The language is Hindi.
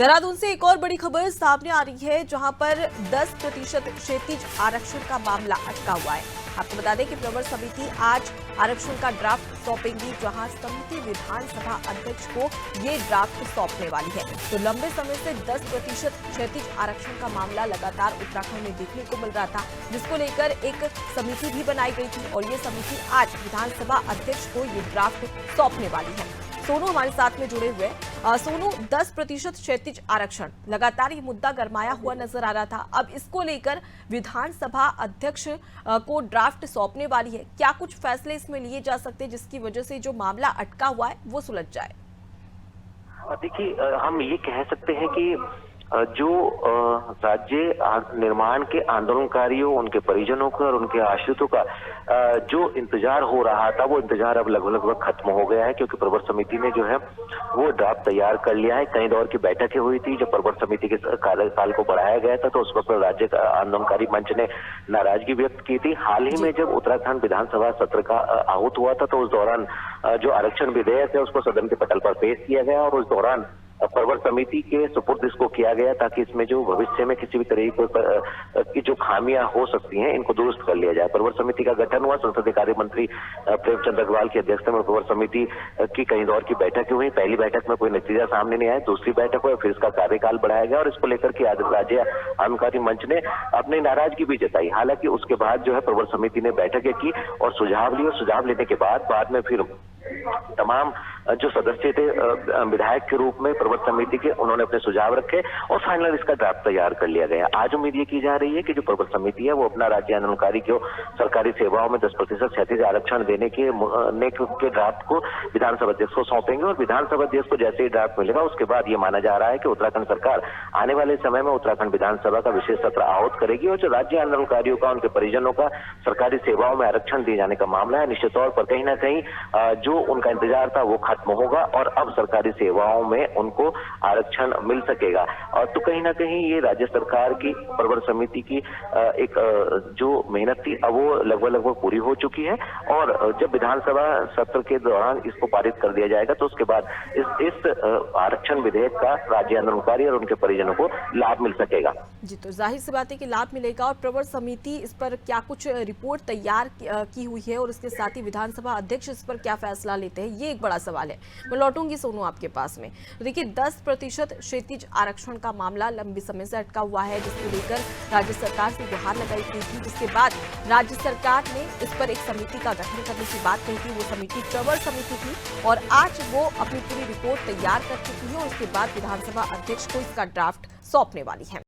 देहरादून से एक और बड़ी खबर सामने आ रही है, जहां पर 10% क्षैतिज आरक्षण का मामला अटका हुआ है। आपको बता दें कि प्रवर समिति आज आरक्षण का ड्राफ्ट सौंपेगी, जहां समिति विधानसभा अध्यक्ष को ये ड्राफ्ट सौंपने वाली है। तो लंबे समय से 10% क्षैतिज आरक्षण का मामला लगातार उत्तराखंड में देखने को मिल रहा था, जिसको लेकर एक समिति भी बनाई गई थी और ये समिति आज विधानसभा अध्यक्ष को ये ड्राफ्ट सौंपने वाली है। सोनू हमारे साथ में जुड़े हुए। सोनू, 10% क्षैतिज आरक्षण लगातार ये मुद्दा गरमाया हुआ नजर आ रहा था। अब इसको लेकर विधानसभा अध्यक्ष को ड्राफ्ट सौंपने वाली है। क्या कुछ फैसले इसमें लिए जा सकते हैं जिसकी वजह से जो मामला अटका हुआ है वो सुलझ जाए? देखिए, हम ये कह सकते हैं कि जो राज्य निर्माण के आंदोलनकारियों, उनके परिजनों का और उनके आश्रितों का जो इंतजार हो रहा था, वो इंतजार अब लगभग खत्म हो गया है, क्योंकि प्रवर समिति ने जो है वो ड्राफ्ट तैयार कर लिया है। कई दौर की बैठकें हुई थी जब प्रवर समिति के कार्यकाल को बढ़ाया गया था, तो उस वक्त राज्य आंदोलनकारी मंच ने नाराजगी व्यक्त की थी। हाल ही में जब उत्तराखंड विधानसभा सत्र का आहूत हुआ था, तो उस दौरान जो आरक्षण विधेयक है उसको सदन के पटल पर पेश किया गया और उस दौरान प्रवर समिति के सुपुर्द इसको किया गया, ताकि इसमें जो भविष्य में किसी भी तरह की जो खामियां हो सकती हैं, इनको दुरुस्त कर लिया जाए। प्रवर समिति का गठन हुआ। संसदीय कार्य मंत्री प्रेमचंद अग्रवाल की अध्यक्षता में प्रवर समिति की कई दौर की बैठकें हुई। पहली बैठक में कोई नतीजा सामने नहीं आया, दूसरी बैठक हुई, फिर इसका कार्यकाल बढ़ाया गया और इसको लेकर के राज्य आंदोलनकारी मंच ने अपनी नाराजगी भी जताई। हालांकि उसके बाद जो है प्रवर समिति ने बैठकें की और सुझाव लिए। सुझाव लेने के बाद में फिर तमाम जो सदस्य थे विधायक के रूप में प्रवर समिति के, उन्होंने अपने सुझाव रखे और फाइनल इसका ड्राफ्ट तैयार कर लिया गया। आज उम्मीद ये की जा रही है कि जो प्रवर समिति है वो अपना राज्य आंदोलनकारी को सरकारी सेवाओं में 10% क्षैतिज आरक्षण देने के ड्राफ्ट को विधानसभा अध्यक्ष को सौंपेंगे और विधानसभा अध्यक्ष को जैसे ही ड्राफ्ट मिलेगा, उसके बाद ये माना जा रहा है कि उत्तराखंड सरकार आने वाले समय में उत्तराखंड विधानसभा का विशेष सत्र आहूत करेगी और जो राज्य आंदोलनकारियों का, उनके परिजनों का सरकारी सेवाओं में आरक्षण दिए जाने का मामला है, निश्चित तौर पर कहीं ना कहीं जो उनका इंतजार था वो खत्म होगा और अब सरकारी सेवाओं में उनको आरक्षण मिल सकेगा। और तो कहीं ना कहीं ये राज्य सरकार की, प्रवर समिति की एक जो मेहनत थी, अब वो लगभग पूरी हो चुकी है और जब विधानसभा सत्र के दौरान इसको पारित कर दिया जाएगा, तो उसके बाद इस आरक्षण विधेयक का राज्य आंदोलनकारी और उनके परिजनों को लाभ मिल सकेगा। जी, तो जाहिर सी बात है कि लाभ मिलेगा। और प्रवर समिति इस पर क्या कुछ रिपोर्ट तैयार की हुई है और इसके साथ ही विधानसभा अध्यक्ष इस पर क्या फैसला लेते हैं, ये एक बड़ा सवाल है। मैं लौटूंगी सोनू आपके पास में। तो देखिए, 10% क्षैतिज आरक्षण का मामला लंबे समय से अटका हुआ है, जिसको लेकर राज्य सरकार से गुहार लगाई गई थी, जिसके बाद राज्य सरकार ने इस पर एक समिति का गठन करने की बात कही थी। वो समिति प्रवर समिति थी और आज वो अपनी पूरी रिपोर्ट तैयार कर चुकी है और उसके बाद विधानसभा अध्यक्ष को इसका ड्राफ्ट सौंपने वाली है।